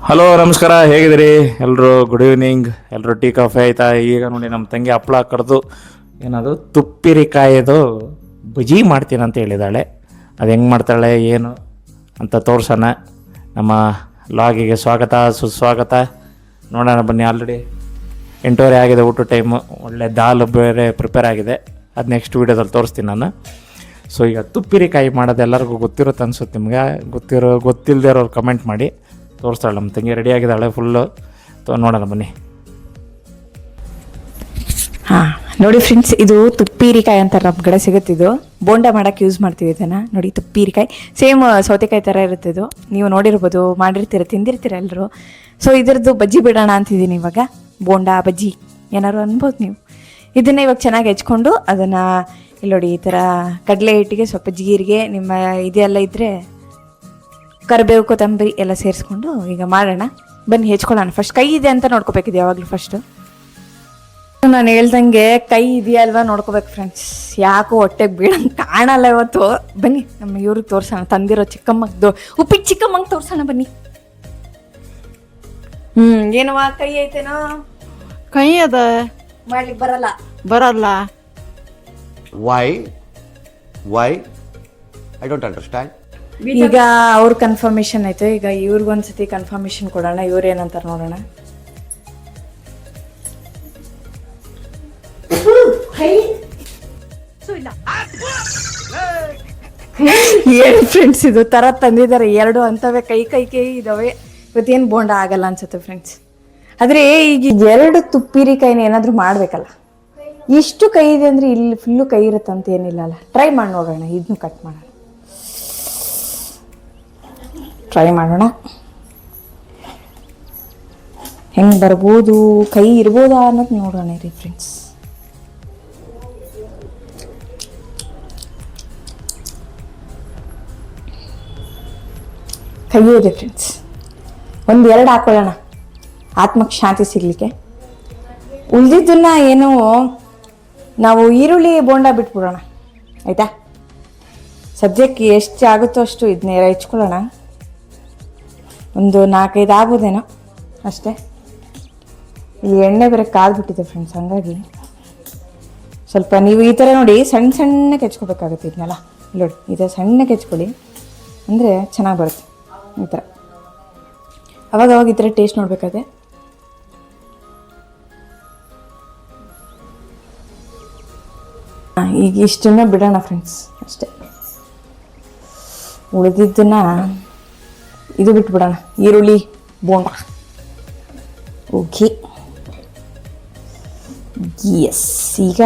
Hello ನಮಸ್ಕಾರ, ಹೇಗಿದ್ದೀರಿ ಎಲ್ಲರೂ? Good evening. ಎಲ್ಲರೂ ಟೀ ಕಾಫಿ ಆಯಿತಾ? ಈಗ ನೋಡಿ ನಮ್ಮ ತಂಗಿ ಹಪ್ಪಳ ಕಡ್ದು ಏನದು ತುಪ್ಪಿರಿಕಾಯಿದು ಬಜ್ಜಿ ಮಾಡ್ತೀನಿ ಅಂತ ಹೇಳಿದ್ದಾಳೆ. ಅದು ಹೆಂಗೆ ಮಾಡ್ತಾಳೆ ಏನು ಅಂತ ತೋರ್ಸೋಣ. ನಮ್ಮ ಲಾಗಿಗೆ ಸ್ವಾಗತ ಸುಸ್ವಾಗತ. ನೋಡೋಣ ಬನ್ನಿ. ಆಲ್ರೆಡಿ 8:30 ಆಗಿದೆ, ಊಟ ಟೈಮು. ಒಳ್ಳೆ ದಾಲ್ ಬೇರೆ ಪ್ರಿಪೇರ್ ಆಗಿದೆ. ಅದು ನೆಕ್ಸ್ಟ್ ವೀಡಿಯೋದಲ್ಲಿ ತೋರಿಸ್ತೀನಿ ನಾನು. ಸೊ ಈಗ ತುಪ್ಪಿರಿಕಾಯಿ ಮಾಡೋದು ಎಲ್ಲರಿಗೂ ಗೊತ್ತಿರುತ್ತೆ ಅನ್ಸುತ್ತೆ. ನಿಮ್ಗೆ ಗೊತ್ತಿಲ್ಲದೆ ಇರೋರು ಕಮೆಂಟ್ ಮಾಡಿ. ತೋರಿಸ್ತಾಳೆ ನಮ್ಮ ತಂಗಿ, ರೆಡಿ ಆಗಿದ್ದಾಳೆ ಫುಲ್ಲು. ನೋಡೋಣ ಬನ್ನಿ. ಹಾಂ ನೋಡಿ ಫ್ರೆಂಡ್ಸ್, ಇದು ತುಪ್ಪಿರಿಕಾಯಿ ಅಂತ ನಮ್ಮ ಕಡೆ ಸಿಗುತ್ತಿದ್ದು. ಬೋಂಡ ಮಾಡೋಕ್ಕೆ ಯೂಸ್ ಮಾಡ್ತೀವಿ ಇದನ್ನು. ನೋಡಿ ತುಪ್ಪಿರಿಕಾಯಿ ಸೇಮ್ ಸೌತೆಕಾಯಿ ಥರ ಇರುತ್ತೆ ಇದು. ನೀವು ನೋಡಿರ್ಬೋದು, ಮಾಡಿರ್ತೀರ, ತಿಂದಿರ್ತೀರ ಎಲ್ಲರೂ. ಸೊ ಇದ್ರದ್ದು ಬಜ್ಜಿ ಬಿಡೋಣ ಅಂತಿದ್ದೀನಿ ಇವಾಗ. ಬೋಂಡ ಬಜ್ಜಿ ಏನಾದ್ರು ಅನ್ಬೋದು ನೀವು. ಇದನ್ನು ಇವಾಗ ಚೆನ್ನಾಗಿ ಹೆಚ್ಕೊಂಡು ಅದನ್ನು ಇಲ್ಲಿ ನೋಡಿ ಈ ಥರ ಕಡಲೆ ಹಿಟ್ಟಿಗೆ ಸ್ವಲ್ಪ ಜೀರಿಗೆ, ನಿಮ್ಮ ಇದೆಲ್ಲ ಇದ್ದರೆ ಕರಿಬೇವು ಕೊತ್ತಂಬರಿ ಎಲ್ಲ ಸೇರಿಸ್ಕೊಂಡು ಈಗ ಮಾಡೋಣ ಬನ್ನಿ. ಹೆಚ್ಕೊಳ್ಳೋಣ. ಫಸ್ಟ್ ಕೈ ಇದೆ ಅಂತ ನೋಡ್ಕೋಬೇಕಿದೆ ಯಾವಾಗಲೂ. ಫಸ್ಟು ನಾನು ಹೇಳ್ದಂಗೆ ಕೈ ಇದೆಯಾ ಅಲ್ವಾ ನೋಡ್ಕೋಬೇಕು ಫ್ರೆಂಡ್ಸ್. ಯಾಕೋ ಹೊಟ್ಟೆಗೆ ಬೀಳಂಗೆ ಕಾಣಲ್ಲ ಇವತ್ತು. ಬನ್ನಿ ನಮ್ಮ ಇವ್ರಿಗೆ ತೋರ್ಸೋಣ, ತಂದಿರೋ ಚಿಕ್ಕಮ್ಮದ್ದು ಉಪ್ಪಿಟ್ಟು ಚಿಕ್ಕಮ್ಮಂಗೆ ತೋರ್ಸೋಣ ಬನ್ನಿ. ಏನವ ಕೈ ಐತೇನೋ? ಕೈ ಅದ ಮಾಡ್ಲಿಕ್ಕೆ ಬರಲ್ಲ. Why? I don't understand. ಈಗ ಅವ್ರ ಕನ್ಫರ್ಮೇಶನ್ ಆಯ್ತು. ಈಗ ಇವ್ರಿಗೊಂದ್ಸತಿ ಕನ್ಫರ್ಮೇಶನ್ ಕೊಡೋಣ. ಇವ್ರು ಏನಂತಾರೆ ನೋಡೋಣ. ಏನು ಫ್ರೆಂಡ್ಸ್, ಇದು ತರ ತಂದಿದ್ದಾರೆ ಎರಡು ಅಂತವೇ. ಕೈ ಇದಾವೆ. ಇವತ್ತೇನು ಬೋಂಡ ಆಗಲ್ಲ ಅನ್ಸುತ್ತೆ ಫ್ರೆಂಡ್ಸ್. ಆದ್ರೆ ಈಗ ಎರಡು ತುಪ್ಪಿರಿಕಾಯಿನ ಏನಾದ್ರು ಮಾಡ್ಬೇಕಲ್ಲ. ಇಷ್ಟು ಕೈ ಇದೆ ಅಂದ್ರೆ ಇಲ್ಲಿ ಫುಲ್ಲು ಕೈ ಇರುತ್ತಂತ ಏನಿಲ್ಲ ಅಲ್ಲ. ಟ್ರೈ ಮಾಡಿ ನೋಡೋಣ. ಇದನ್ನು ಕಟ್ ಮಾಡೋಣ, ಟ್ರೈ ಮಾಡೋಣ. ಹೆಂಗೆ ಬರ್ಬೋದು, ಕೈ ಇರ್ಬೋದಾ ಅನ್ನೋದು ನೋಡೋಣ ರೀ ಫ್ರೆಂಡ್ಸ್. ಕೈ ಇದೆ ಫ್ರೆಂಡ್ಸ್. ಒಂದೆರಡು ಹಾಕೊಳ್ಳೋಣ ಆತ್ಮಕ್ಕೆ ಶಾಂತಿ ಸಿಗ್ಲಿಕ್ಕೆ. ಉಳಿದಿದ್ದನ್ನ ಏನು ನಾವು ಈರುಳ್ಳಿ ಬೋಂಡ ಬಿಟ್ಬಿಡೋಣ ಆಯಿತಾ. ಸದ್ಯಕ್ಕೆ ಎಷ್ಟು ಆಗುತ್ತೋ ಅಷ್ಟು ಇದನ್ನೇ ಹೆಚ್ಕೊಳ್ಳೋಣ. ಒಂದು 4-5 ಆಗ್ಬೋದೇನೋ ಅಷ್ಟೇ. ಇಲ್ಲಿ ಎಣ್ಣೆ ಬೇರೆ ಕಾದ್ಬಿಟ್ಟಿದೆ ಫ್ರೆಂಡ್ಸ್. ಹಂಗಾಗಿ ಸ್ವಲ್ಪ ನೀವು ಈ ಥರ ನೋಡಿ ಸಣ್ಣಕ್ಕೆ ಹೆಚ್ಕೋಬೇಕಾಗುತ್ತೆ ಇದನ್ನೆಲ್ಲ. ಇಲ್ಲಿ ನೋಡಿ ಈ ಥರ ಸಣ್ಣಕ್ಕೆ ಹೆಚ್ಕೊಳ್ಳಿ, ಅಂದರೆ ಚೆನ್ನಾಗಿ ಬರುತ್ತೆ ಈ ಥರ. ಅವಾಗ ಈ ಥರ ಟೇಸ್ಟ್ ನೋಡಬೇಕಾದ್ರೆ. ಈಗ ಇಷ್ಟನ್ನ ಬಿಡೋಣ ಫ್ರೆಂಡ್ಸ್ ಅಷ್ಟೇ. ಉಳಿದಿದ್ದನ್ನ ಇದು ಬಿಟ್ಬಿಡೋಣ, ಈರುಳ್ಳಿ ಬೋಂಡ. Okay, S. ಈಗ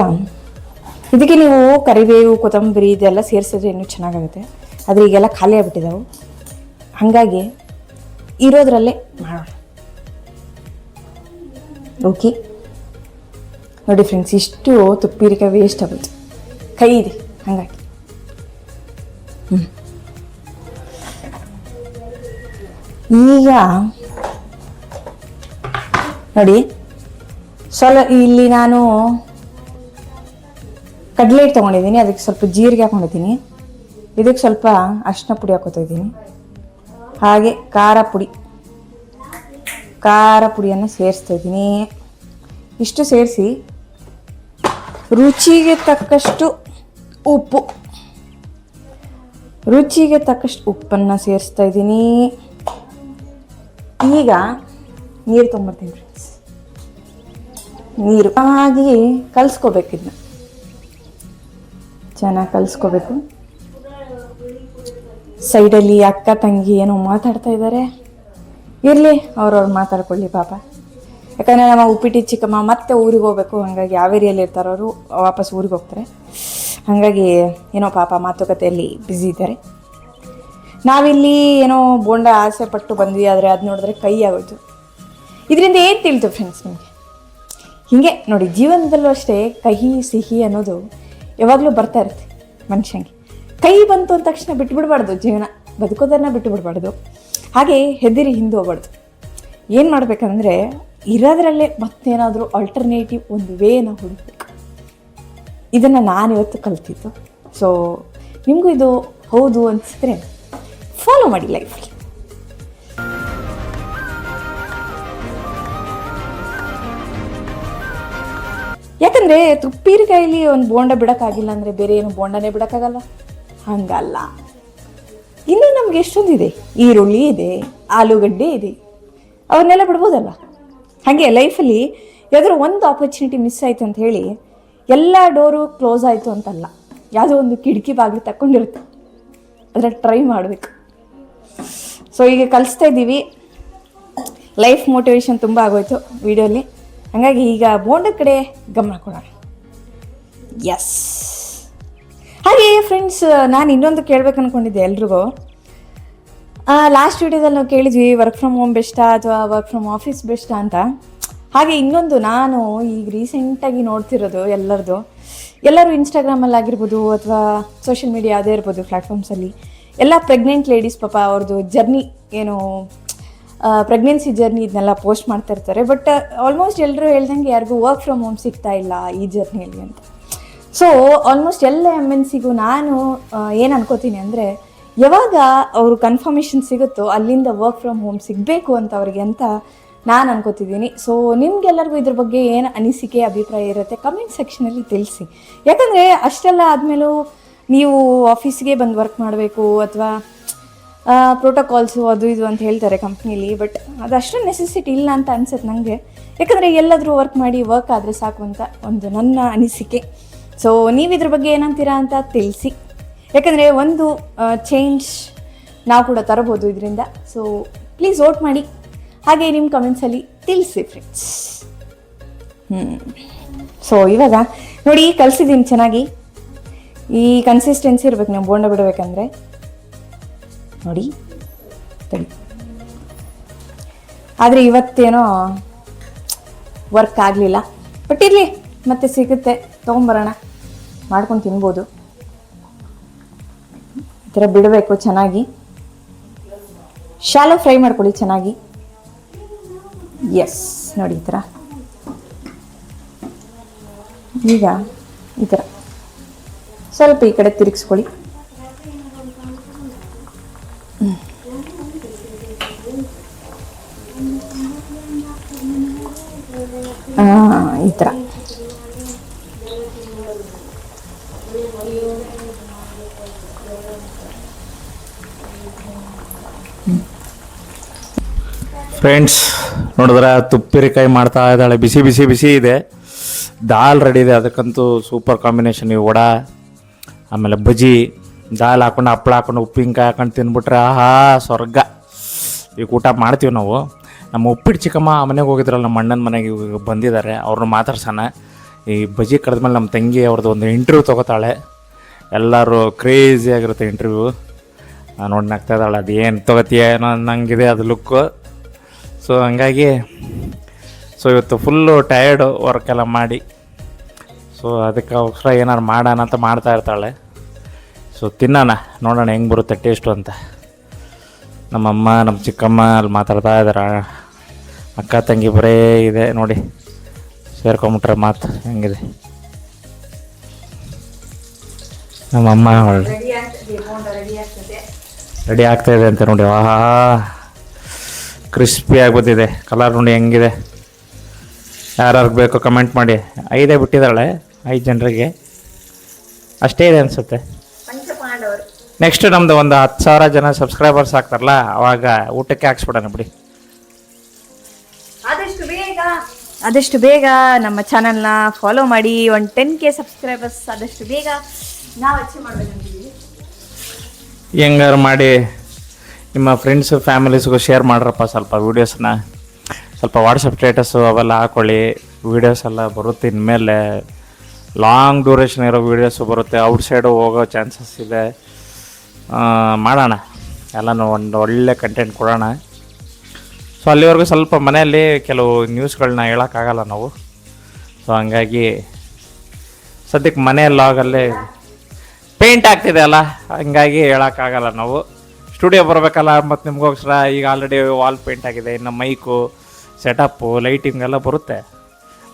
ಇದಕ್ಕೆ ನೀವು ಕರಿಬೇವು ಕೊತ್ತಂಬರಿ ಇದೆಲ್ಲ ಸೇರಿಸಿದ್ರೆ ಇನ್ನೂ ಚೆನ್ನಾಗಾಗುತ್ತೆ. ಆದರೆ ಈಗೆಲ್ಲ ಖಾಲಿ ಆಗಿಬಿಟ್ಟಿದ್ದಾವೆ. ಹಾಗಾಗಿ ಇರೋದ್ರಲ್ಲೇ ಮಾಡೋಣ. ಓಕೆ ನೋಡಿ ಫ್ರೆಂಡ್ಸ್, ಇಷ್ಟು ತುಪ್ಪಿರಿಕಾಯಿ ವೇಸ್ಟ್ ಆಗುತ್ತೆ. ಕೈ ಇದೆ ಹಾಗಾಗಿ. ಈಗ ನೋಡಿ ಇಲ್ಲಿ ನಾನು ಕಡಲೆ ಹಿಟ್ಟು ತೊಗೊಂಡಿದ್ದೀನಿ. ಅದಕ್ಕೆ ಸ್ವಲ್ಪ ಜೀರಿಗೆ ಹಾಕೊಂಡಿದ್ದೀನಿ. ಇದಕ್ಕೆ ಸ್ವಲ್ಪ ಅರಿಶಿನ ಪುಡಿ ಹಾಕೋತಾ ಇದ್ದೀನಿ. ಹಾಗೆ ಖಾರ ಪುಡಿಯನ್ನು ಸೇರಿಸ್ತಾ ಇದ್ದೀನಿ. ಇಷ್ಟು ಸೇರಿಸಿ ರುಚಿಗೆ ತಕ್ಕಷ್ಟು ಉಪ್ಪನ್ನು ಸೇರಿಸ್ತಾ ಇದ್ದೀನಿ. ಈಗ ನೀರು ತೊಗೊಂಬರ್ತೀನಿ ಫ್ರೆಂಡ್ಸ್. ನೀರು ಹಾಗೆ ಕಲಿಸ್ಕೋಬೇಕು. ಇದನ್ನ ಚೆನ್ನಾಗಿ ಕಲಿಸ್ಕೋಬೇಕು. ಸೈಡಲ್ಲಿ ಅಕ್ಕ ತಂಗಿ ಏನೋ ಮಾತಾಡ್ತಾ ಇದ್ದಾರೆ. ಇರಲಿ, ಅವ್ರವ್ರು ಮಾತಾಡ್ಕೊಳ್ಳಿ ಪಾಪ. ಯಾಕಂದರೆ ನಮ್ಮ ಉಪ್ಪಿಟ್ಟು ಚಿಕ್ಕಮ್ಮ ಮತ್ತೆ ಊರಿಗೆ ಹೋಗ್ಬೇಕು. ಹಾಗಾಗಿ ಹಾವೇರಿಯಲ್ಲಿ ಇರ್ತಾರೆ ಅವರು, ವಾಪಸ್ ಊರಿಗೆ ಹೋಗ್ತಾರೆ. ಹಾಗಾಗಿ ಏನೋ ಪಾಪ ಮಾತುಕತೆಯಲ್ಲಿ ಬ್ಯುಸಿ ಇದ್ದಾರೆ. ನಾವಿಲ್ಲಿ ಏನೋ ಬೋಂಡ ಆಸೆ ಪಟ್ಟು ಬಂದ್ವಿ. ಆದರೆ ಅದು ನೋಡಿದ್ರೆ ಕೈ ಆಗೋಯ್ತು. ಇದರಿಂದ ಏನು ತಿಳಿತು ಫ್ರೆಂಡ್ಸ್ ನಿಮಗೆ? ಹೀಗೆ ನೋಡಿ, ಜೀವನದಲ್ಲೂ ಅಷ್ಟೇ ಕಹಿ ಸಿಹಿ ಅನ್ನೋದು ಯಾವಾಗಲೂ ಬರ್ತಾ ಇರುತ್ತೆ ಮನುಷ್ಯಂಗೆ. ಕೈ ಬಂತು ಅಂದ ತಕ್ಷಣ ಬಿಟ್ಬಿಡ್ಬಾರ್ದು. ಜೀವನ ಬದುಕೋದನ್ನು ಬಿಟ್ಟುಬಿಡ್ಬಾರ್ದು. ಹಾಗೆ ಹೆದರಿ ಹಿಂದೆ ಹೋಗ್ಬಾರ್ದು. ಏನು ಮಾಡಬೇಕಂದ್ರೆ ಇರೋದ್ರಲ್ಲೇ ಮತ್ತೇನಾದರೂ ಆಲ್ಟರ್ನೇಟಿವ್ ಒಂದು ವೇನ ಹುಡುಕಬೇಕು. ಇದನ್ನು ನಾನು ಇವತ್ತು ಕಲ್ತಿದ್ದು. ಸೊ ನಿಮಗೂ ಇದು ಹೌದು ಅನಿಸಿದ್ರೆ ಫಾಲೋ ಮಾಡಿ ಲೈಫಲ್ಲಿ. ಯಾಕಂದರೆ ತುಪ್ಪಿರಿಕಾಯಲ್ಲಿ ಒಂದು ಬೋಂಡ ಬಿಡೋಕ್ಕಾಗಿಲ್ಲ ಅಂದರೆ ಬೇರೆ ಏನು ಬೋಂಡನೇ ಬಿಡೋಕ್ಕಾಗಲ್ಲ, ಹಂಗಲ್ಲ. ಇನ್ನೂ ನಮ್ಗೆ ಎಷ್ಟೊಂದಿದೆ, ಈರುಳ್ಳಿ ಇದೆ, ಆಲೂಗಡ್ಡೆ ಇದೆ, ಅವನ್ನೆಲ್ಲ ಬಿಡ್ಬೋದಲ್ಲ. ಹಾಗೆ ಲೈಫಲ್ಲಿ ಯಾವ್ದಾದ್ರು ಒಂದು ಆಪರ್ಚುನಿಟಿ ಮಿಸ್ ಆಯಿತು ಅಂತ ಹೇಳಿ ಎಲ್ಲ ಡೋರು ಕ್ಲೋಸ್ ಆಯಿತು ಅಂತಲ್ಲ, ಯಾವುದೋ ಒಂದು ಕಿಟಕಿ ಬಾಗಿಲು ತಗೊಂಡಿರುತ್ತೆ, ಅದ್ರಲ್ಲಿ ಟ್ರೈ ಮಾಡಬೇಕು. ಸೊ ಈಗ ಕಲಿಸ್ತಾ ಇದ್ದೀವಿ, ಲೈಫ್ ಮೋಟಿವೇಶನ್ ತುಂಬ ಆಗೋಯ್ತು ವಿಡಿಯೋಲಿ. ಹಾಗಾಗಿ ಈಗ ಬೋಂಡದ ಕಡೆ ಗಮನ ಕೊಡೋಣ. ಎಸ್, ಹಾಗೆ ಫ್ರೆಂಡ್ಸ್, ನಾನು ಇನ್ನೊಂದು ಕೇಳಬೇಕು ಅಂದ್ಕೊಂಡಿದ್ದೆ ಎಲ್ರಿಗೂ. ಲಾಸ್ಟ್ ವಿಡಿಯೋದಲ್ಲಿ ನಾವು ಕೇಳಿದ್ವಿ ವರ್ಕ್ ಫ್ರಮ್ ಹೋಮ್ ಬೆಸ್ಟಾ ಅಥವಾ ವರ್ಕ್ ಫ್ರಮ್ ಆಫೀಸ್ ಬೆಸ್ಟಾ ಅಂತ. ಹಾಗೆ ಇನ್ನೊಂದು ನಾನು ಈಗ ರೀಸೆಂಟಾಗಿ ನೋಡ್ತಿರೋದು ಎಲ್ಲರೂ ಇನ್ಸ್ಟಾಗ್ರಾಮಲ್ಲಿ ಆಗಿರ್ಬೋದು ಅಥವಾ ಸೋಷಿಯಲ್ ಮೀಡಿಯಾ ಯಾವುದೇ ಇರ್ಬೋದು ಪ್ಲ್ಯಾಟ್ಫಾರ್ಮ್ಸಲ್ಲಿ ಎಲ್ಲ ಪ್ರೆಗ್ನೆಂಟ್ ಲೇಡೀಸ್ ಪಾಪ ಅವ್ರದ್ದು ಜರ್ನಿ ಏನು ಪ್ರೆಗ್ನೆನ್ಸಿ ಜರ್ನಿ ಇದನ್ನೆಲ್ಲ ಪೋಸ್ಟ್ ಮಾಡ್ತಾ ಇರ್ತಾರೆ. ಬಟ್ ಆಲ್ಮೋಸ್ಟ್ ಎಲ್ಲರೂ ಹೇಳ್ದಂಗೆ ಯಾರಿಗೂ ವರ್ಕ್ ಫ್ರಮ್ ಹೋಮ್ ಸಿಗ್ತಾ ಇಲ್ಲ ಈ ಜರ್ನಿಯಲ್ಲಿ ಅಂತ. ಸೊ ಆಲ್ಮೋಸ್ಟ್ ಎಲ್ಲ MNCಗೂ ನಾನು ಏನು ಅನ್ಕೋತೀನಿ ಅಂದರೆ, ಯಾವಾಗ ಅವರು ಕನ್ಫರ್ಮೇಷನ್ ಸಿಗುತ್ತೋ ಅಲ್ಲಿಂದ ವರ್ಕ್ ಫ್ರಮ್ ಹೋಮ್ ಸಿಗಬೇಕು ಅಂತ ಅವ್ರಿಗೆ ಅಂತ ನಾನು ಅನ್ಕೋತಿದ್ದೀನಿ. ಸೊ ನಿಮ್ಗೆಲ್ಲರಿಗೂ ಇದ್ರ ಬಗ್ಗೆ ಏನು ಅನಿಸಿಕೆ ಅಭಿಪ್ರಾಯ ಇರುತ್ತೆ ಕಮೆಂಟ್ ಸೆಕ್ಷನಲ್ಲಿ ತಿಳಿಸಿ. ಯಾಕಂದರೆ ಅಷ್ಟೆಲ್ಲ ಆದಮೇಲೂ ನೀವು ಆಫೀಸಿಗೆ ಬಂದು ವರ್ಕ್ ಮಾಡಬೇಕು ಅಥವಾ ಪ್ರೋಟೋಕಾಲ್ಸು ಅದು ಇದು ಅಂತ ಹೇಳ್ತಾರೆ ಕಂಪ್ನೀಲಿ. ಬಟ್ ಅದಷ್ಟು ನೆಸೆಸಿಟಿ ಇಲ್ಲ ಅಂತ ಅನ್ಸುತ್ತೆ ನನಗೆ. ಯಾಕಂದರೆ ಎಲ್ಲಾದರೂ ವರ್ಕ್ ಮಾಡಿ ವರ್ಕ್ ಆದರೆ ಸಾಕು ಅಂತ ಒಂದು ನನ್ನ ಅನಿಸಿಕೆ. ಸೊ ನೀವು ಇದ್ರ ಬಗ್ಗೆ ಏನಂತೀರಾ ಅಂತ ತಿಳಿಸಿ. ಯಾಕಂದರೆ ಒಂದು ಚೇಂಜ್ ನಾವು ಕೂಡ ತರಬೋದು ಇದರಿಂದ. ಸೊ ಪ್ಲೀಸ್ ವೋಟ್ ಮಾಡಿ, ಹಾಗೆ ನಿಮ್ಮ ಕಮೆಂಟ್ಸಲ್ಲಿ ತಿಳಿಸಿ ಫ್ರೆಂಡ್ಸ್. ಸೊ ಇವಾಗ ನೋಡಿ ಕಲಿಸಿದ್ದೀನಿ ಚೆನ್ನಾಗಿ. ಈ ಕನ್ಸಿಸ್ಟೆನ್ಸಿ ಇರ್ಬೇಕು ನಾವು ಬೋಂಡ ಬಿಡಬೇಕಂದ್ರೆ. ನೋಡಿ ತಡಿ, ಆದರೆ ಇವತ್ತೇನೋ ವರ್ಕ್ ಆಗಲಿಲ್ಲ. ಬಟ್ ಇರಲಿ, ಮತ್ತೆ ಸಿಗುತ್ತೆ, ತೊಗೊಂಬರೋಣ, ಮಾಡ್ಕೊಂಡು ತಿನ್ಬೋದು. ಈ ಥರ ಬಿಡಬೇಕು ಚೆನ್ನಾಗಿ. ಶಾಲೋ ಫ್ರೈ ಮಾಡ್ಕೊಳ್ಳಿ ಚೆನ್ನಾಗಿ. ಎಸ್, ನೋಡಿ ಈ ಥರ. ಈಗ ಈ ಥರ ಸ್ವಲ್ಪ ಈ ಕಡೆ ತಿರುಗಿಸ್ಕೊಳ್ಳಿ. ಈ ಥರ ಫ್ರೆಂಡ್ಸ್ ನೋಡಿದ್ರೆ ತುಪ್ಪಿರಿಕಾಯಿ ಮಾಡ್ತಾ ಇದ್ದಾಳೆ. ಬಿಸಿ ಬಿಸಿ ಬಿಸಿ ಇದೆ, ದಾಲ್ ರೆಡಿ ಇದೆ. ಅದಕ್ಕಂತೂ ಸೂಪರ್ ಕಾಂಬಿನೇಷನ್. ಈ ವಡ, ಆಮೇಲೆ ಬಜ್ಜಿ, ದಾಲ್ ಹಾಕೊಂಡು ಹಪ್ಪಳ ಹಾಕೊಂಡು ಉಪ್ಪಿನಕಾಯಿ ಹಾಕೊಂಡು ತಿಂದ್ಬಿಟ್ರೆ ಆಹಾ ಸ್ವರ್ಗ. ಈಗ ಊಟ ಮಾಡ್ತೀವಿ ನಾವು. ನಮ್ಮ ಉಪ್ಪಿಟ್ಟು ಚಿಕ್ಕಮ್ಮ ಮನೆಗೆ ಹೋಗಿದ್ರಲ್ಲ, ನಮ್ಮ ಅಣ್ಣನ ಮನೆಗೆ ಬಂದಿದ್ದಾರೆ, ಅವ್ರನ್ನ ಮಾತಾಡ್ಸೋಣ. ಈ ಬಜ್ಜಿ ಕರೆದ್ಮೇಲೆ ನಮ್ಮ ತಂಗಿ ಅವ್ರದ್ದು ಒಂದು ಇಂಟರ್ವ್ಯೂ ತೊಗೋತಾಳೆ. ಎಲ್ಲರೂ ಕ್ರೇಜಿ ಆಗಿರುತ್ತೆ ಇಂಟರ್ವ್ಯೂ. ನೋಡಿ ನಗ್ತಾ ಇದ್ದಾಳೆ, ಅದು ಏನು ತೊಗೋತೀಯ ಏನೋ ಅನ್ನಂಗಿದೆ ಅದು ಲುಕ್ಕು. ಸೊ ಹಂಗಾಗಿ ಇವತ್ತು ಫುಲ್ಲು ಟಯರ್ಡು ವರ್ಕ್ ಎಲ್ಲ ಮಾಡಿ. ಸೊ ಅದಕ್ಕೋಸ್ಕರ ಏನಾರು ಮಾಡೋಣ ಅಂತ ಮಾಡ್ತಾ ಇರ್ತಾಳೆ. ಸೊ ತಿನ್ನೋಣ, ನೋಡೋಣ ಹೆಂಗೆ ಬರುತ್ತೆ ಟೇಸ್ಟು ಅಂತ. ನಮ್ಮಮ್ಮ ನಮ್ಮ ಚಿಕ್ಕಮ್ಮ ಅಲ್ಲಿ ಮಾತಾಡ್ತಾ ಇದ್ದಾರೆ. ಅಕ್ಕ ತಂಗಿ ಬರೇ ಇದೆ ನೋಡಿ, ಸೇರ್ಕೊಂಬಿಟ್ರೆ ಮಾತು ಹೆಂಗಿದೆ. ನಮ್ಮಮ್ಮ ರೆಡಿ ಆಗ್ತಾಯಿದೆ ಅಂತ ನೋಡಿ. ಆಹಾ ಕ್ರಿಸ್ಪಿ ಆಗ್ಬೋದಿದೆ, ಕಲರ್ ನೋಡಿ ಹೆಂಗಿದೆ. ಯಾರ್ಯಾರಿಗೆ ಬೇಕೋ ಕಮೆಂಟ್ ಮಾಡಿ. 5 ಬಿಟ್ಟಿದ್ದಾಳೆ, 5 ಜನರಿಗೆ ಅಷ್ಟೇ ಇದೆ ಅನಿಸುತ್ತೆ. ನೆಕ್ಸ್ಟ್ ನಮ್ಮದು ಒಂದು 10,000 ಜನ ಸಬ್ಸ್ಕ್ರೈಬರ್ಸ್ ಆಗ್ತಾರಲ್ಲ, ಅವಾಗ ಊಟಕ್ಕೆ ಹಾಕ್ಸ್ಬಿಡೋಣ ಬಿಡಿ. ಆದಷ್ಟು ಬೇಗ ನಮ್ಮ ಚಾನಲ್ನ ಫಾಲೋ ಮಾಡಿ. ಒಂದು 10K ಸಬ್ಸ್ಕ್ರೈಬರ್ಸ್ ಆದಷ್ಟು ಬೇಗ ನಾವು ಅಚೀವ್ ಮಾಡಬೇಕಂತಿದ್ದೀವಿ. ಹೆಂಗಾರು ಮಾಡಿ ನಿಮ್ಮ ಫ್ರೆಂಡ್ಸು ಫ್ಯಾಮಿಲೀಸ್ಗೂ ಶೇರ್ ಮಾಡ್ರಪ್ಪ. ಸ್ವಲ್ಪ ವೀಡಿಯೋಸ್ನ ಸ್ವಲ್ಪ ವಾಟ್ಸಪ್ ಸ್ಟೇಟಸ್ಸು ಅವೆಲ್ಲ ಹಾಕ್ಕೊಳ್ಳಿ. ವೀಡಿಯೋಸ್ ಎಲ್ಲ ಬರುತ್ತೆ ಇನ್ಮೇಲೆ. ಲಾಂಗ್ ಡ್ಯೂರೇಷನ್ ಇರೋ ವೀಡಿಯೋಸು ಬರುತ್ತೆ. ಔಟ್ಸೈಡು ಹೋಗೋ ಚಾನ್ಸಸ್ ಇದೆ. ಮಾಡೋಣ, ಎಲ್ಲನೂ ಒಂದು ಒಳ್ಳೆ ಕಂಟೆಂಟ್ ಕೊಡೋಣ. ಸೊ ಅಲ್ಲಿವರೆಗೂ ಸ್ವಲ್ಪ ಮನೆಯಲ್ಲಿ ಕೆಲವು ನ್ಯೂಸ್ಗಳನ್ನ ಹೇಳೋಕ್ಕಾಗಲ್ಲ ನಾವು. ಸೊ ಹಂಗಾಗಿ ಸದ್ಯಕ್ಕೆ ಮನೆ ಲಾಗಲ್ಲೇ ಪೇಂಟ್ ಆಗ್ತಿದೆ ಅಲ್ಲ, ಹಂಗಾಗಿ ಹೇಳೋಕ್ಕಾಗಲ್ಲ ನಾವು. ಸ್ಟುಡಿಯೋ ಬರಬೇಕಲ್ಲ, ಮತ್ತು ನಿಮಗೋಸ್ಕರ ಈಗ ಆಲ್ರೆಡಿ ವಾಲ್ ಪೇಂಟ್ ಆಗಿದೆ. ಇನ್ನು ಮೈಕು ಸೆಟಪ್ಪು ಲೈಟಿಂಗ್ ಎಲ್ಲ ಬರುತ್ತೆ.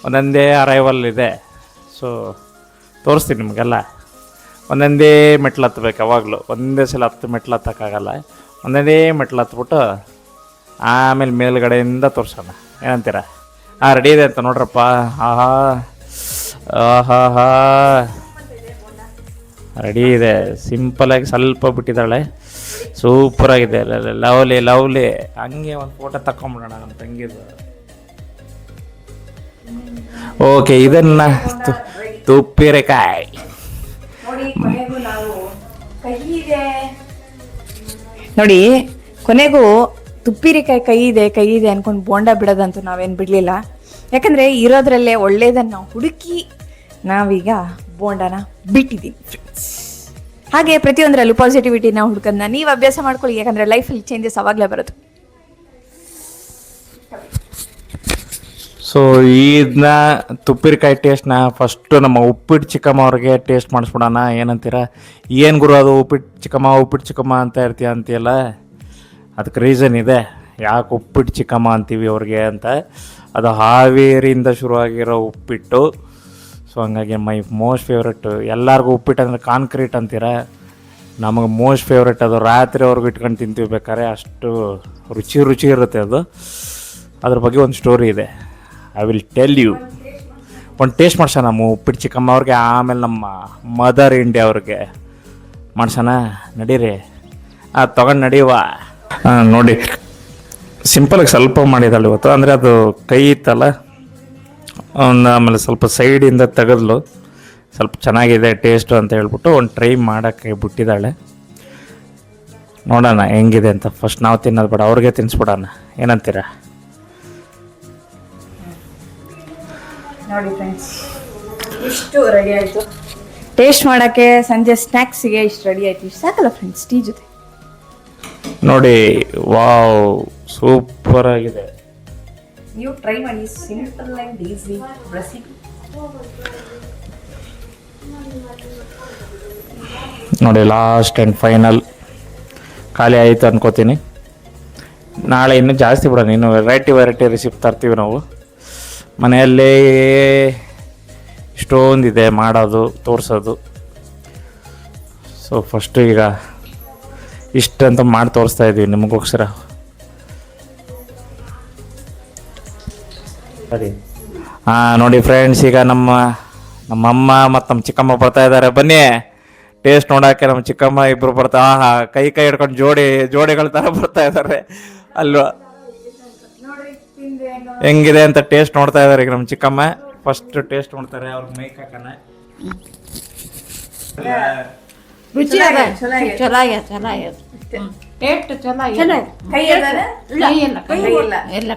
ಒಂದೊಂದೇ ಅರೈವಲ್ ಇದೆ. ಸೊ ತೋರಿಸ್ತೀನಿ ನಿಮಗೆಲ್ಲ. ಒಂದೊಂದೇ ಮೆಟ್ಲು ಹತ್ತಬೇಕು ಯಾವಾಗಲೂ. ಒಂದೇ ಸಲ 10 ಮೆಟ್ಲು ಹತ್ತಕ್ಕಾಗಲ್ಲ. ಒಂದೊಂದೇ ಮೆಟ್ಲು ಹತ್ಬಿಟ್ಟು ಆಮೇಲೆ ಮೇಲ್ಗಡೆಯಿಂದ ತೋರಿಸೋಣ, ಏನಂತೀರ? ರೆಡಿ ಇದೆ ಅಂತ ನೋಡ್ರಪ್ಪ. ಆಹಾ ಆಹಾ ರೆಡಿ ಇದೆ. ಸಿಂಪಲಾಗಿ ಸ್ವಲ್ಪ ಬಿಟ್ಟಿದ್ದಾಳೆ, ಸೂಪರಾಗಿದೆ. Lovely lovely. ಹಂಗೆ ಒಂದು ಫೋಟೋ ತಗೊಂಬಿಡೋಣ ನಮ್ಮ ತಂಗಿದು. ಓಕೆ, ಇದನ್ನ ತುಪ್ಪಿರೆಕಾಯಿ ನೋಡಿ, ಕೊನೆಗೂ ತುಪ್ಪಿರಿಕಾಯಿ ಕೈ ಇದೆ ಅನ್ಕೊಂಡು ಬೋಂಡ ಬಿಡೋದಂತೂ ನಾವೇನು ಬಿಡಲಿಲ್ಲ. ಯಾಕಂದರೆ ಇರೋದ್ರಲ್ಲೇ ಒಳ್ಳೇದನ್ನು ನಾವು ಹುಡುಕಿ ನಾವೀಗ ಬೋಂಡನ ಬಿಟ್ಟಿದ್ದೀವಿ ಫ್ರೆಂಡ್ಸ್. ಹಾಗೆ ಪ್ರತಿಯೊಂದರಲ್ಲೂ ಪಾಸಿಟಿವಿಟಿನ ಹುಡುಕೋದನ್ನ ನೀವು ಅಭ್ಯಾಸ ಮಾಡ್ಕೊಳ್ಳಿ. ಯಾಕಂದರೆ ಲೈಫಲ್ಲಿ ಚೇಂಜಸ್ ಅವಾಗಲೇ ಬರೋದು. ಸೊ ಇದನ್ನ ತುಪ್ಪಿರಿಕಾಯಿ ಟೇಸ್ಟ್ನ ಫಸ್ಟು ನಮ್ಮ ಉಪ್ಪಿಟ್ಟು ಚಿಕ್ಕಮ್ಮ ಅವ್ರಿಗೆ ಟೇಸ್ಟ್ ಮಾಡಿಸ್ಬಿಡೋಣ. ಏನಂತೀರ? ಏನು ಗುರು ಅದು ಉಪ್ಪಿಟ್ಟು ಚಿಕ್ಕಮ್ಮ ಅಂತ ಇರ್ತೀಯ ಅಂತೀಯಲ್ಲ, ಅದಕ್ಕೆ ರೀಸನ್ ಇದೆ ಯಾಕೆ ಉಪ್ಪಿಟ್ಟು ಚಿಕ್ಕಮ್ಮ ಅಂತೀವಿ ಅವ್ರಿಗೆ ಅಂತ. ಅದು ಹಾವೇರಿಯಿಂದ ಶುರುವಾಗಿರೋ ಉಪ್ಪಿಟ್ಟು. ಸೊ ಹಂಗಾಗಿ ಮೈ ಮೋಸ್ಟ್ ಫೇವ್ರೆಟ್ಟು. ಎಲ್ಲರಿಗೂ ಉಪ್ಪಿಟ್ಟು ಅಂದರೆ ಕಾಂಕ್ರೀಟ್ ಅಂತೀರ, ನಮಗೆ ಮೋಸ್ಟ್ ಫೇವ್ರೆಟ್ ಅದು. ರಾತ್ರಿವರೆಗೂ ಇಟ್ಕೊಂಡು ತಿಂತೀವಿ ಬೇಕಾದ್ರೆ, ಅಷ್ಟು ರುಚಿ ಇರುತ್ತೆ ಅದು. ಅದ್ರ ಬಗ್ಗೆ ಒಂದು ಸ್ಟೋರಿ ಇದೆ, ಐ ವಿಲ್ ಟೆಲ್ ಯು. ಒಂದು ಟೇಸ್ಟ್ ಮಾಡ್ಸೋಣ ನಮ್ಮ ಉಪ್ಪಿಟ್ಟು ಚಿಕ್ಕಮ್ಮ ಅವ್ರಿಗೆ, ಆಮೇಲೆ ನಮ್ಮ ಮದರ್ ಇಂಡಿಯಾ ಅವ್ರಿಗೆ ಮಾಡ್ಸೋಣ. ನಡೀರಿ, ತೊಗೊಂಡು ನಡೀವ. ನೋಡಿ, ಸಿಂಪಲಾಗಿ ಸ್ವಲ್ಪ ಮಾಡಿದಾಳೆ ಇವತ್ತು. ಅಂದರೆ ಅದು ಕೈ ಇತ್ತಲ್ಲ, ಆಮೇಲೆ ಸ್ವಲ್ಪ ಸೈಡಿಂದ ತೆಗೆದ್ಲು. ಸ್ವಲ್ಪ ಚೆನ್ನಾಗಿದೆ ಟೇಸ್ಟು ಅಂತ ಹೇಳ್ಬಿಟ್ಟು ಒಂದು ಟ್ರೈ ಮಾಡೋಕ್ಕೆ ಬಿಟ್ಟಿದ್ದಾಳೆ. ನೋಡೋಣ ಹೆಂಗಿದೆ ಅಂತ. ಫಸ್ಟ್ ನಾವು ತಿನ್ನೋದು ಬೇಡ, ಅವ್ರಿಗೆ ತಿನ್ನಿಸ್ಬಿಡೋಣ. ಏನಂತೀರ? ನೋಡಿ ಫ್ರೆಂಡ್ಸ್, ಇಷ್ಟು ರೆಡಿ ಆಯಿತು. ಟೇಸ್ಟ್ ಮಾಡೋಕ್ಕೆ ಸಂಜೆ ಸ್ನ್ಯಾಕ್ಸಿಗೆ ಇಷ್ಟು ರೆಡಿ ಆಯಿತು. ಇಷ್ಟು ಸಾಕಲ್ಲ ಫ್ರೆಂಡ್ಸ್ ಟೀ ಜೊತೆ. ನೋಡಿ, ವಾವ್, ಸೂಪರ್ ಆಗಿದೆ. ನೀವು ಟ್ರೈ ಮಾಡಿ, ಸಿಂಪಲ್ ಆ್ಯಂಡ್ ಈಸಿ ರೆಸಿಪಿ. ನೋಡಿ, ಲಾಸ್ಟ್ ಆ್ಯಂಡ್ ಫೈನಲ್ ಖಾಲಿ ಆಯಿತು ಅನ್ಕೋತೀನಿ. ನಾಳೆ ಇನ್ನೂ ಜಾಸ್ತಿ ಬಿಡೋಣ, ಇನ್ನು ವೆರೈಟಿ ರೆಸಿಪಿ ತರ್ತೀವಿ ನಾವು. ಮನೆಯಲ್ಲೇ ಇಷ್ಟೊಂದಿದೆ ಮಾಡೋದು, ತೋರಿಸೋದು. ಸೊ ಫಸ್ಟು ಈಗ ಇಷ್ಟಂತ ಮಾಡಿ ತೋರಿಸ್ತಾ ಇದ್ದೀವಿ ನಿಮಗೋಸ್ಕರ. ಸರಿ, ನೋಡಿ ಫ್ರೆಂಡ್ಸ್, ಈಗ ನಮ್ಮಮ್ಮ ಮತ್ತು ನಮ್ಮ ಚಿಕ್ಕಮ್ಮ ಬರ್ತಾ ಇದ್ದಾರೆ. ಬನ್ನಿ ಟೇಸ್ಟ್ ನೋಡೋಕ್ಕೆ. ನಮ್ಮ ಚಿಕ್ಕಮ್ಮ ಇಬ್ಬರು ಬರ್ತಾ, ಕೈ ಹಿಡ್ಕೊಂಡು ಜೋಡಿಗಳ ಥರ ಬರ್ತಾ ಇದ್ದಾರೆ ಅಲ್ವಾ. ಹೆಂಗಿದೆ ಅಂತ ಟೇಸ್ಟ್ ನೋಡ್ತಾ ಇದ್ದಾರೆ ಈಗ ನಮ್ಮ ಚಿಕ್ಕಮ್ಮ. ಫಸ್ಟ್ ಟೇಸ್ಟ್ ನೋಡ್ತಾರೆ, ಅವ್ರಿಗೆ ಮೈಕ್ ಹಾಕೋಣ. ರುಚಿ ಅದ, ಚಲೋ ಆಗ್ಯದ. ಟೇಸ್ಟ್ ಚಲೋ ಆಗ್ಯದ.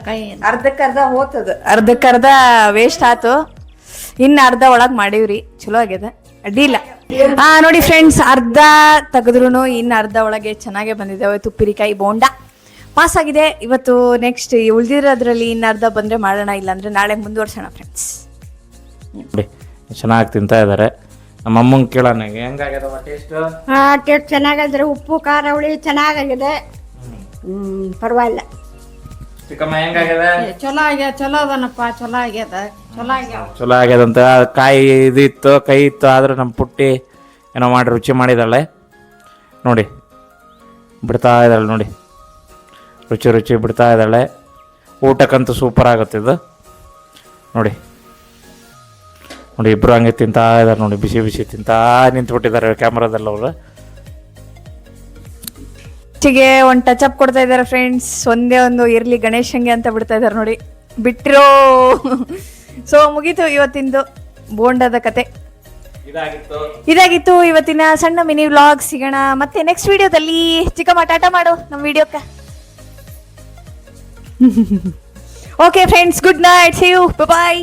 ಕೈ ಅರ್ಧಕ್ಕರ್ಧ ಹೋತದ, ಅರ್ಧಕ್ಕರ್ಧ ವೇಸ್ಟ್ ಆತು. ಇನ್ನು ಅರ್ಧ ಒಳಗೆ ಮಾಡೀವ್ರಿ, ಚಲೋ ಆಗ್ಯದ, ಅಡ್ಡಿಲ್ಲ. ನೋಡಿ ಫ್ರೆಂಡ್ಸ್, ಅರ್ಧ ತೆಗೆದ್ರು ಇನ್ನು ಅರ್ಧ ಒಳಗೆ ಚೆನ್ನಾಗೇ ಬಂದಿದ್ದಾವೆ. ತುಪ್ಪಿರಿಕಾಯಿ ಬೋಂಡ ಪಾಸ್ ಆಗಿದೆ ಇವತ್ತು. ನೆಕ್ಸ್ಟ್ ಉಳಿದಿರೋದ್ರಲ್ಲಿ ಇನ್ನು ಅರ್ಧ ಬಂದರೆ ಮಾಡೋಣ, ಇಲ್ಲಾಂದರೆ ನಾಳೆ ಮುಂದುವರ್ಸೋಣ ಫ್ರೆಂಡ್ಸ್. ನೋಡಿ, ಚೆನ್ನಾಗಿ ತಿಂತಾ ಇದ್ದಾರೆ. ನಮ್ಮ ಅಮ್ಮಂಗೆ ಕೇಳೋಣ ಹೆಂಗಾಗ್ಯದವ ಟೇಸ್ಟ್. ಟೇಸ್ಟ್ ಚೆನ್ನಾಗಿದ್ರೆ, ಉಪ್ಪು ಖಾರ ಹುಳಿ ಚೆನ್ನಾಗಿದೆ, ಪರವಾಗಿಲ್ಲ. ಚಿಕ್ಕಮ್ಮ ಹೆಂಗಾಗ್ಯದ? ಚಲೋ ಅದನಪ್ಪ, ಚಲೋ ಆಗ್ಯದಂತ. ಕಾಯಿ ಇದಿತ್ತು, ಕೈ ಇತ್ತು, ಆದ್ರೆ ನಮ್ಮ ಪುಟ್ಟಿ ಏನೋ ಮಾಡಿ ರುಚಿ ಮಾಡಿದಾಳೆ. ನೋಡಿ, ಬಿಡ್ತಾ ಇದ್ದಾಳೆ ನೋಡಿ, ರುಚಿ ಬಿಡ್ತಾ ಇದ್ದಾಳೆ. ಊಟಕ್ಕಂತೂ ಸೂಪರ್ ಆಗುತ್ತೆ ಇದು. ನೋಡಿ, ಇಬ್ಬರು ಹಂಗೆ ತಿಂತಾ ಇದ್ದಾರೆ ನೋಡಿ, ಬಿಸಿ ತಿಂತಾ ನಿಂತ್ಬಿಟ್ಟಿದ್ದಾರೆ ಕ್ಯಾಮ್ರಾದಲ್ಲಿ ಅವರು. ಗೆ ಒಂದು ಟಚ್ ಅಪ್ ಕೊಡ್ತಾ ಇದ್ದಾರೆ ಫ್ರೆಂಡ್ಸ್. ಒಂದೇ ಒಂದು ಇರ್ಲಿ ಗಣೇಶಂಗೆ ಅಂತ ಬಿಡ್ತಾ ಇದ್ದಾರೆ ನೋಡಿ, ಬಿಟ್ಟಿರೋ. ಸೊ ಮುಗೀತು ಇವತ್ತಿಂದು ಬೋಂಡದ ಕತೆ. ಇದಾಗಿತ್ತು ಇವತ್ತಿನ ಸಣ್ಣ ಮಿನಿ ವ್ಲಾಗ್. ಸಿಗೋಣ ಮತ್ತೆ ನೆಕ್ಸ್ಟ್ ವಿಡಿಯೋದಲ್ಲಿ. ಚಿಕ್ಕಮ್ಮ ಟಾಟಾ ಮಾಡು ನಮ್ಮ ವಿಡಿಯೋಕ್ಕೆ. Okay friends, good night, see you, bye.